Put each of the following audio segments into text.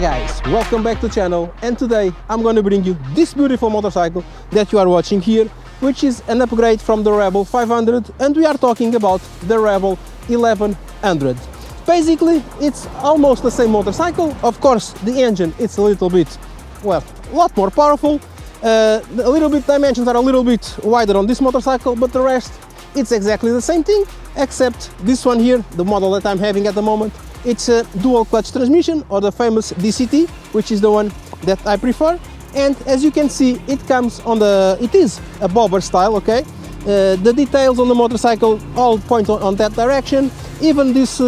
guys, welcome back to the channel, and today I'm going to bring you this beautiful motorcycle that you are watching here, which is an upgrade from the Rebel 500, and we are talking about the Rebel 1100. Basically, it's almost the same motorcycle. Of course, the engine it's a little bit, well, a lot more powerful. A little bit dimensions are a little bit wider on this motorcycle, but the rest it's exactly the same thing, except this one here, the model that I'm having at the moment. It's a dual clutch transmission, or the famous DCT, which is the one that I prefer. And as you can see, it comes on it is a bobber style, okay? The details on the motorcycle all point on that direction. Even this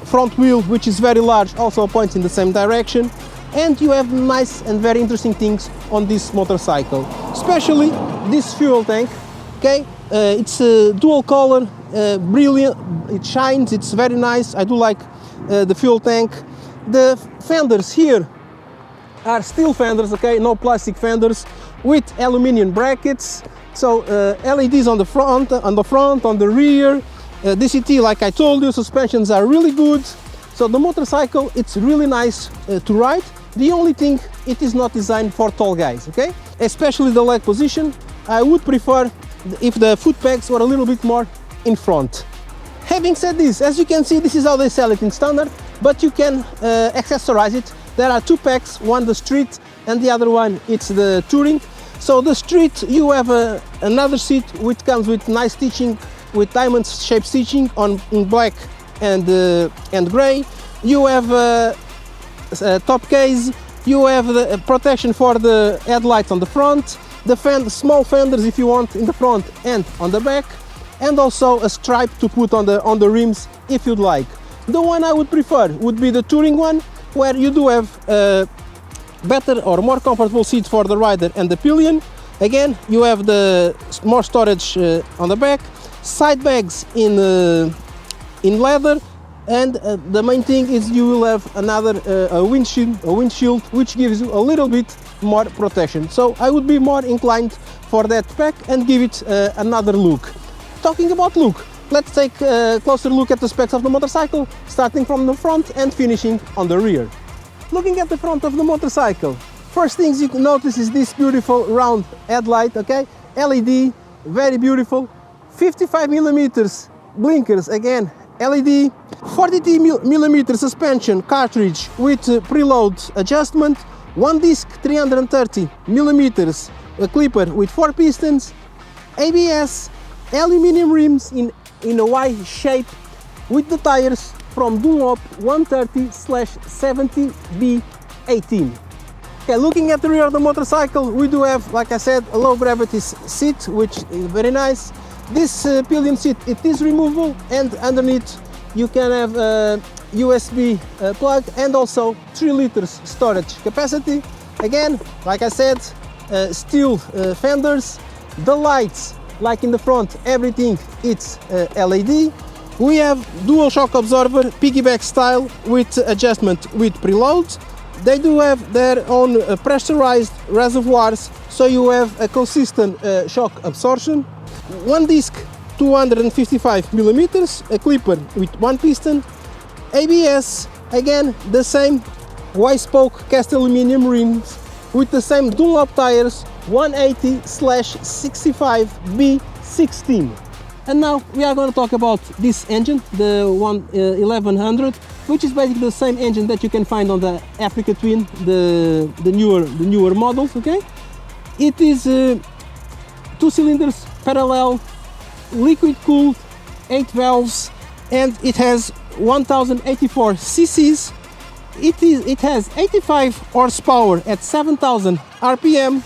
front wheel, which is very large, also points in the same direction. And you have nice and very interesting things on this motorcycle, especially this fuel tank, okay? It's a dual color, brilliant, it shines, it's very nice. I do like the fuel tank. The fenders here are steel fenders, okay, no plastic fenders, with aluminium brackets. So LEDs on the front, on the rear. DCT, like I told you, suspensions are really good. So the motorcycle, it's really nice to ride. The only thing, it is not designed for tall guys, okay? Especially the leg position. I would prefer if the foot pegs were a little bit more in front. Having said this, as you can see, this is how they sell it in standard, but you can accessorize it. There are two packs, one the street and the other one it's the touring. So the street, you have another seat which comes with nice stitching, with diamond shaped stitching in black and gray. You have a top case, you have the protection for the headlights on the front, the small fenders if you want in the front and on the back, and also a stripe to put on the rims if you'd like. The one I would prefer would be the touring one, where you do have better or more comfortable seats for the rider and the pillion. Again, you have the more storage on the back, side bags in leather, and the main thing is you will have another a windshield which gives you a little bit more protection. So I would be more inclined for that pack and give it another look. Talking about look, let's take a closer look at the specs of the motorcycle, starting from the front and finishing on the rear. Looking at the front of the motorcycle, first things you can notice is this beautiful round headlight, okay? LED, very beautiful. 55mm blinkers, again LED. 42mm suspension cartridge with preload adjustment. One disc 330mm clipper with 4 pistons. ABS. Aluminium rims in a Y shape with the tires from Dunlop 130/70B18. Okay, looking at the rear of the motorcycle, we do have, like I said, a low gravity seat, which is very nice. This pillion seat, it is removable, and underneath you can have a USB plug and also 3 liters storage capacity. Again, like I said, steel fenders. The lights, like in the front, everything it's LED. We have dual shock absorber, piggyback style, with adjustment with preload. They do have their own pressurized reservoirs, so you have a consistent shock absorption. One disc 255mm, a clipper with 1 piston. ABS, again the same Y-spoke cast aluminium rims with the same Dunlop tires, 180/65B16. And now we are going to talk about this engine, the 1100, which is basically the same engine that you can find on the Africa Twin, the newer models, okay? It is 2 cylinders, parallel, liquid cooled, 8 valves, and it has 1084 cc's. It has 85 horsepower at 7000 RPM,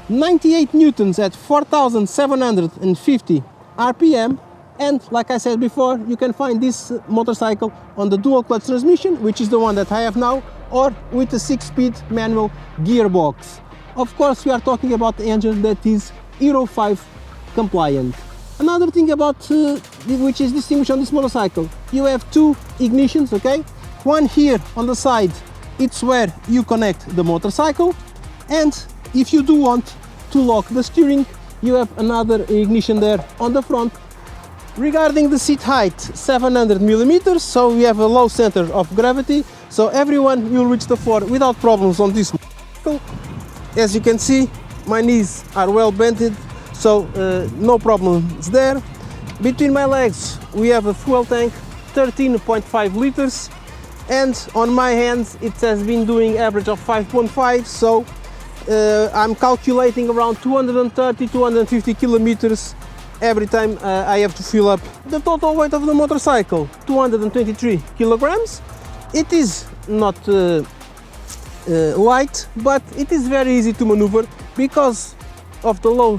98 newtons at 4750 RPM, and like I said before, you can find this motorcycle on the dual clutch transmission, which is the one that I have now, or with a 6-speed manual gearbox. Of course, we are talking about the engine that is Euro 5 compliant. Another thing about which is distinguished on this motorcycle, you have 2 ignitions, okay? One here on the side, it's where you connect the motorcycle, and if you do want to lock the steering, you have another ignition there on the front. Regarding the seat height, 700mm, so we have a low center of gravity, so everyone will reach the floor without problems on this motorcycle. As you can see, my knees are well bended, so no problems there. Between my legs we have a fuel tank, 13.5 liters, and on my hands it has been doing average of 5.5, so I'm calculating around 230-250 kilometers every time I have to fill up. The total weight of the motorcycle, 223 kilograms. It is not light, but it is very easy to maneuver because of the low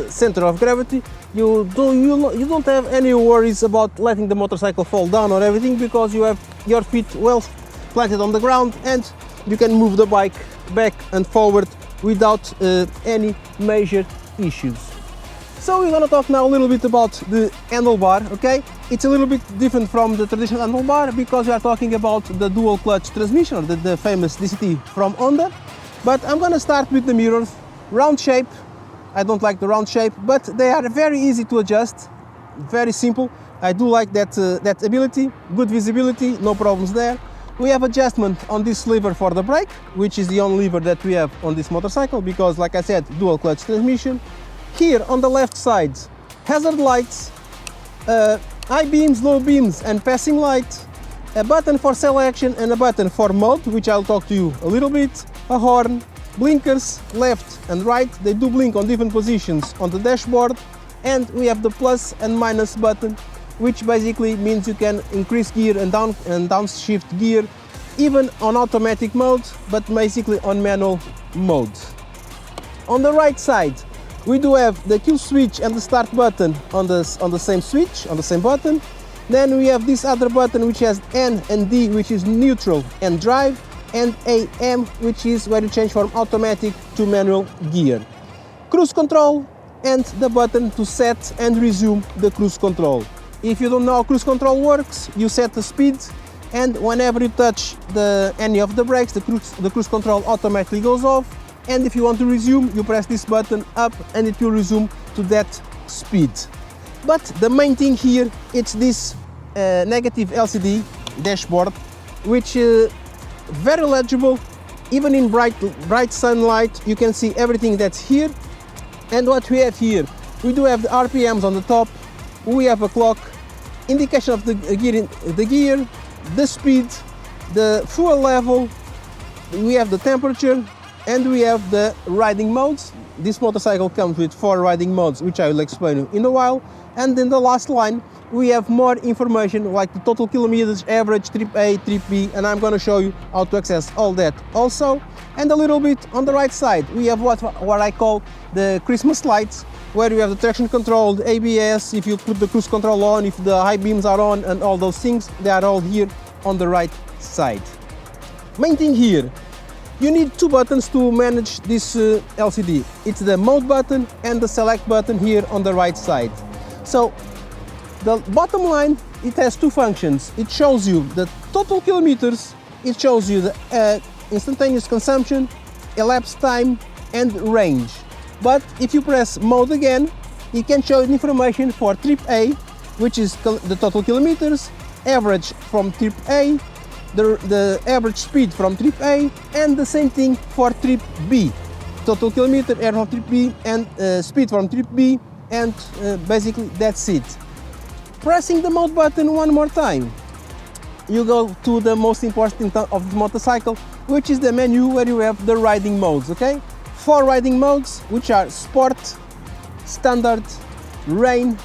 center of gravity. You don't have any worries about letting the motorcycle fall down or everything, because you have your feet well planted on the ground and you can move the bike back and forward without any major issues. So we're gonna talk now a little bit about the handlebar, okay? It's a little bit different from the traditional handlebar because we are talking about the dual clutch transmission, or the famous DCT from Honda. But I'm gonna start with the mirrors. Round shape, I don't like the round shape, but they are very easy to adjust, very simple. I do like that ability, good visibility, no problems there. We have adjustment on this lever for the brake, which is the only lever that we have on this motorcycle because, like I said, dual clutch transmission. Here on the left side, hazard lights, high beams, low beams and passing light, a button for selection and a button for mode, which I'll talk to you a little bit, a horn, blinkers left and right, they do blink on different positions on the dashboard, and we have the plus and minus button, which basically means you can increase gear and downshift gear even on automatic mode, but basically on manual mode. On the right side we do have the kill switch and the start button on the same switch, on the same button. Then we have this other button which has N and D, which is neutral and drive, and AM, which is where you change from automatic to manual gear. Cruise control and the button to set and resume the cruise control. If you don't know how cruise control works, you set the speed, and whenever you touch any of the brakes, the cruise control automatically goes off. And if you want to resume, you press this button up and it will resume to that speed. But the main thing here, it's this negative LCD dashboard, which is very legible. Even in bright sunlight, you can see everything that's here. And what we have here, we do have the RPMs on the top, we have a clock, indication of the gear, the speed, the fuel level, we have the temperature, and we have the riding modes. This motorcycle comes with 4 riding modes, which I will explain in a while. And in the last line, we have more information like the total kilometers, average, trip A, trip B, and I'm going to show you how to access all that also. And a little bit on the right side, we have what I call the Christmas lights, where you have the traction control, the ABS, if you put the cruise control on, if the high beams are on, and all those things, they are all here on the right side. Main thing here, you need 2 buttons to manage this LCD. It's the mode button and the select button here on the right side. So the bottom line, it has 2 functions. It shows you the total kilometers, it shows you the instantaneous consumption, elapsed time and range. But if you press mode again, it can show you information for trip A, which is the total kilometers, average from trip A, the average speed from trip A, and the same thing for trip B. Total kilometer, air from trip B, and speed from trip B, and basically that's it. Pressing the mode button one more time, you go to the most important of the motorcycle, which is the menu where you have the riding modes, okay? 4 riding modes, which are Sport, Standard, Rain,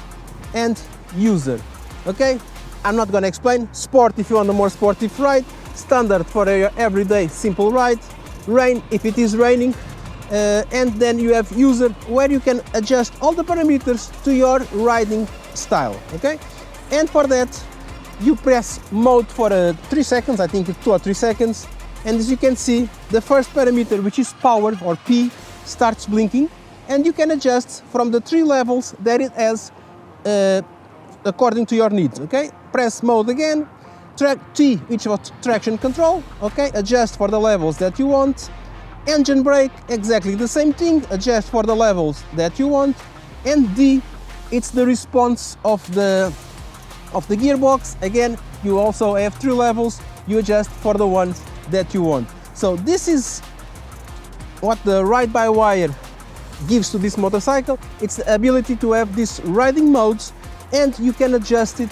and User, okay? I'm not gonna explain. Sport if you want a more sportive ride, Standard for your everyday simple ride, Rain if it is raining, and then you have User, where you can adjust all the parameters to your riding style, okay? And for that, you press mode for 3 seconds, I think it's 2 or 3 seconds, and as you can see, the first parameter, which is power or P, starts blinking, and you can adjust from the 3 levels that it has according to your needs, okay? Press mode again, T, which was traction control, okay? Adjust for the levels that you want. Engine brake, exactly the same thing, adjust for the levels that you want. And D, it's the response of the gearbox. Again, you also have 3 levels, you adjust for the ones that you want. So this is what the ride-by-wire gives to this motorcycle. It's the ability to have these riding modes, and you can adjust it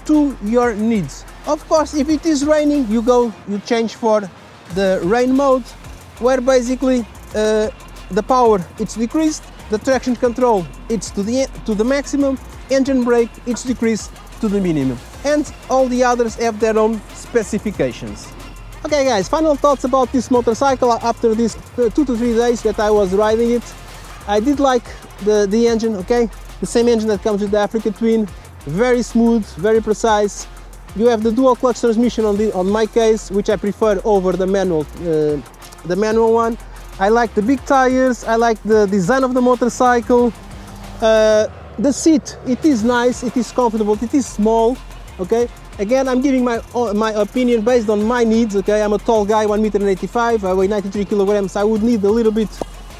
to your needs. Of course, if it is raining, you change for the rain mode, where basically the power it's decreased, the traction control it's to the maximum, engine brake it's decreased to the minimum, and all the others have their own specifications. Okay guys, final thoughts about this motorcycle after these 2 to 3 days that I was riding it. I did like the engine, okay? The same engine that comes with the Africa Twin, very smooth, very precise. You have the dual clutch transmission on my case, which I prefer over the manual one. I like the big tires, I like the design of the motorcycle. The seat, it is nice, it is comfortable, it is small, okay? Again, I'm giving my opinion based on my needs, okay? I'm a tall guy, 1.85 m, I weigh 93 kilograms. I would need a little bit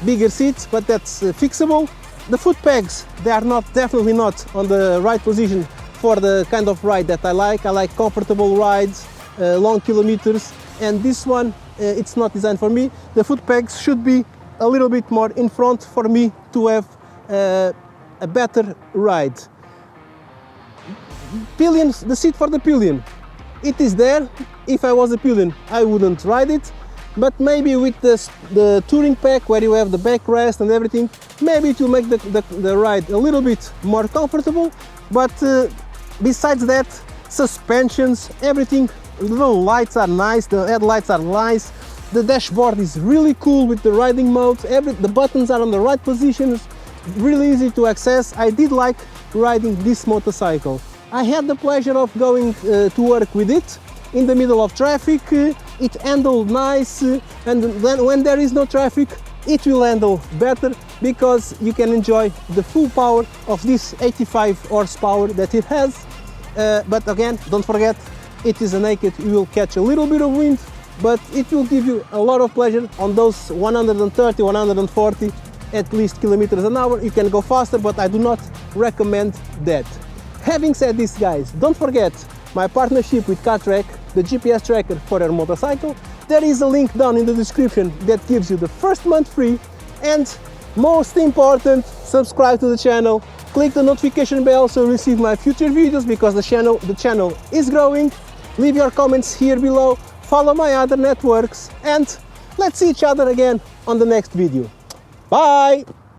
bigger seats, but that's fixable. The foot pegs, they are definitely not on the right position for the kind of ride that I like. I like comfortable rides, long kilometers, and this one, it's not designed for me. The foot pegs should be a little bit more in front for me to have a better ride. Pillions, the seat for the pillion, it is there. If I was a pillion, I wouldn't ride it, but maybe with the touring pack, where you have the backrest and everything, maybe it will make the ride a little bit more comfortable. But besides that, suspensions, everything, the lights are nice, the headlights are nice, the dashboard is really cool with the riding mode, the buttons are on the right positions, really easy to access. I did like riding this motorcycle. I had the pleasure of going to work with it in the middle of traffic. It handled nice, and then when there is no traffic, it will handle better, because you can enjoy the full power of this 85 horsepower that it has. But again, don't forget, it is a naked. You will catch a little bit of wind, but it will give you a lot of pleasure on those 130, 140 at least kilometers an hour. You can go faster, but I do not recommend that. Having said this, guys, don't forget my partnership with CarTrack, the GPS tracker for your motorcycle. There is a link down in the description that gives you the first month free, and most important, subscribe to the channel, click the notification bell so you receive my future videos, because the channel is growing. Leave your comments here below, follow my other networks, and let's see each other again on the next video. Bye!